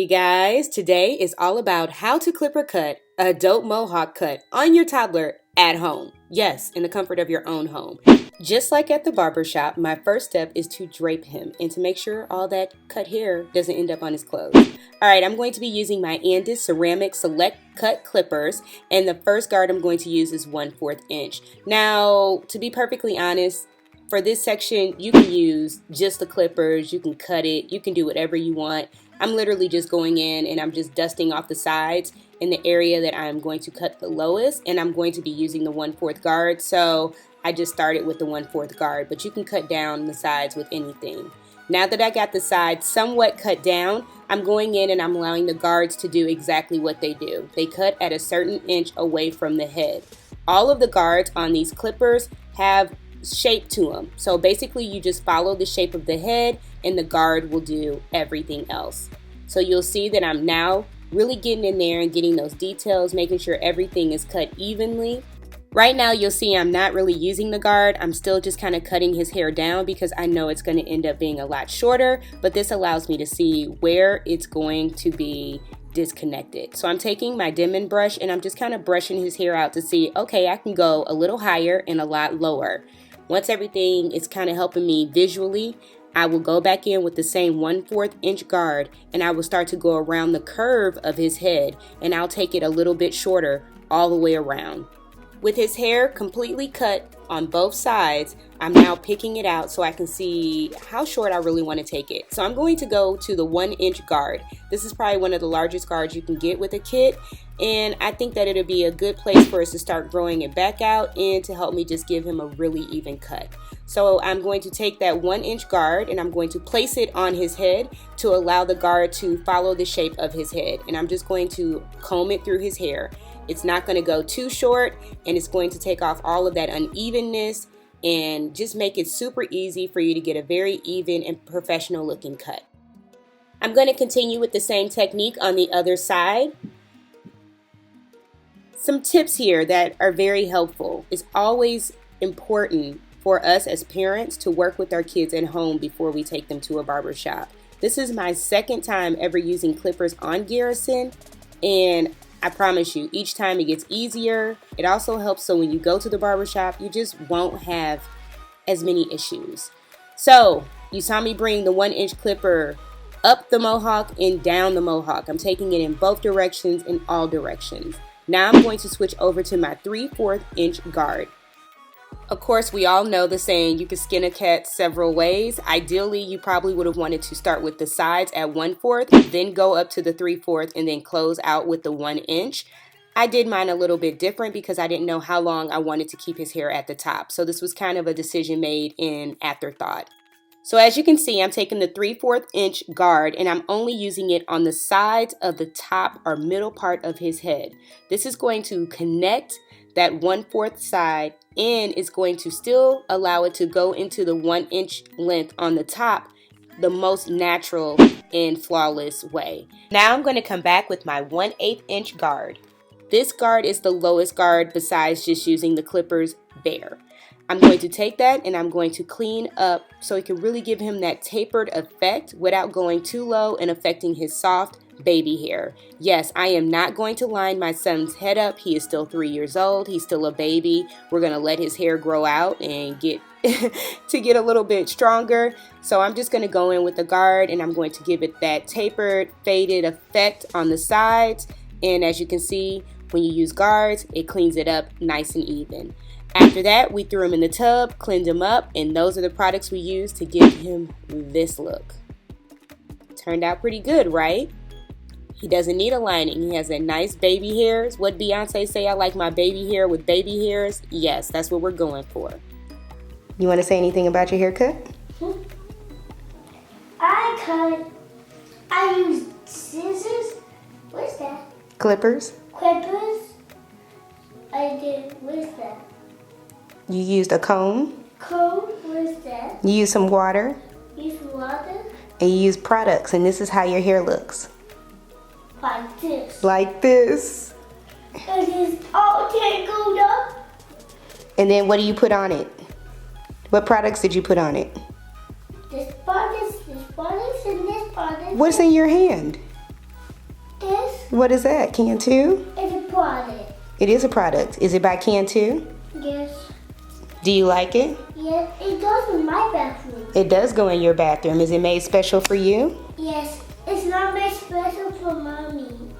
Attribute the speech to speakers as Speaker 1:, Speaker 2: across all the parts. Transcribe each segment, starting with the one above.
Speaker 1: you guys. Today is all about how to clip or cut a dope mohawk cut on your toddler at home. Yes, in the comfort of your own home. Just like at the barbershop, my first step is to drape him and to make sure all that cut hair doesn't end up on his clothes. Alright, I'm going to be using my Andis Ceramic Select Cut Clippers, and the first guard I'm going to use is 1/4 inch. Now, to be perfectly honest, for this section, you can use just the clippers, you can cut it, you can do whatever you want. I'm literally just going in and I'm just dusting off the sides in the area that I'm going to cut the lowest, and I'm going to be using the 1/4 guard, so I just started with the 1/4 guard, but you can cut down the sides with anything. Now that I got the sides somewhat cut down, I'm going in and I'm allowing the guards to do exactly what they do. They cut at a certain inch away from the head. All of the guards on these clippers have shape to them. So basically you just follow the shape of the head and the guard will do everything else. So you'll see that I'm now really getting in there and getting those details, making sure everything is cut evenly. Right now you'll see I'm not really using the guard. I'm still just kind of cutting his hair down because I know it's going to end up being a lot shorter, but this allows me to see where it's going to be disconnected. So I'm taking my Denman brush and I'm just kind of brushing his hair out to see, okay, I can go a little higher and a lot lower. Once everything is kind of helping me visually, I will go back in with the same 1/4 inch guard and I will start to go around the curve of his head, and I'll take it a little bit shorter all the way around. With his hair completely cut on both sides, I'm now picking it out so I can see how short I really want to take it. So I'm going to go to the 1 inch guard. This is probably one of the largest guards you can get with a kit, and I think that it'll be a good place for us to start growing it back out and to help me just give him a really even cut. So I'm going to take that 1 inch guard and I'm going to place it on his head to allow the guard to follow the shape of his head, and I'm just going to comb it through his hair. It's not going to go too short, and it's going to take off all of that unevenness and just make it super easy for you to get a very even and professional looking cut. I'm going to continue with the same technique on the other side. Some tips here that are very helpful. It's always important for us as parents to work with our kids at home before we take them to a barbershop. This is my second time ever using clippers on Garrison, and I promise you, each time it gets easier. It also helps so when you go to the barbershop, you just won't have as many issues. So you saw me bring the 1 inch clipper up the mohawk and down the mohawk. I'm taking it in both directions, in all directions. Now I'm going to switch over to my 3/4 inch guard. Of course, we all know the saying, you can skin a cat several ways. Ideally, you probably would have wanted to start with the sides at 1/4, then go up to the 3/4, and then close out with the 1 inch. I did mine a little bit different because I didn't know how long I wanted to keep his hair at the top. So this was kind of a decision made in afterthought. So as you can see, I'm taking the 3/4 inch guard and I'm only using it on the sides of the top or middle part of his head. This is going to connect that 1/4 side, and it's going to still allow it to go into the 1 inch length on the top the most natural and flawless way. Now I'm going to come back with my 1/8 inch guard. This guard is the lowest guard besides just using the clippers bare. I'm going to take that and I'm going to clean up so it can really give him that tapered effect without going too low and affecting his soft baby hair. Yes, I am not going to line my son's head up. He is still 3 years old. He's still a baby. We're going to let his hair grow out and get a little bit stronger. So I'm just going to go in with the guard and I'm going to give it that tapered, faded effect on the sides. And as you can see, when you use guards, it cleans it up nice and even. After that, we threw him in the tub, cleaned him up, and those are the products we used to give him this look. Turned out pretty good, right? He doesn't need a lining. He has that nice baby hairs. What Beyonce say, I like my baby hair with baby hairs? Yes, that's what we're going for. You want to say anything about your haircut?
Speaker 2: I used scissors. What's that?
Speaker 1: Clippers.
Speaker 2: Clippers. I did. What's that?
Speaker 1: You used a comb.
Speaker 2: Comb. What's that?
Speaker 1: You used some water.
Speaker 2: Use water.
Speaker 1: And you used products, and this is how your hair looks.
Speaker 2: Like this.
Speaker 1: Like this.
Speaker 2: And it's all tangled up.
Speaker 1: And then what do you put on it? What products did you put on it?
Speaker 2: This products, and this product.
Speaker 1: What's in your hand? What is that? Cantu?
Speaker 2: It's a product.
Speaker 1: It is a product. Is it by Cantu?
Speaker 2: Yes.
Speaker 1: Do you like it?
Speaker 2: Yes, it goes in my bathroom.
Speaker 1: It does go in your bathroom. Is it made special for you?
Speaker 2: Yes, it's not made special for mommy.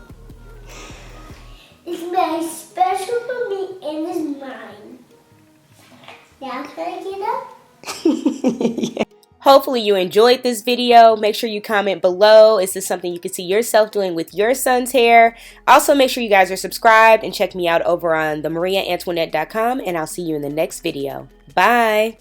Speaker 2: It's made special for me and it's mine. Now can I get up?
Speaker 1: Yeah. Hopefully you enjoyed this video. Make sure you comment below. Is this something you could see yourself doing with your son's hair? Also, make sure you guys are subscribed and check me out over on themariaantoinette.com, and I'll see you in the next video. Bye!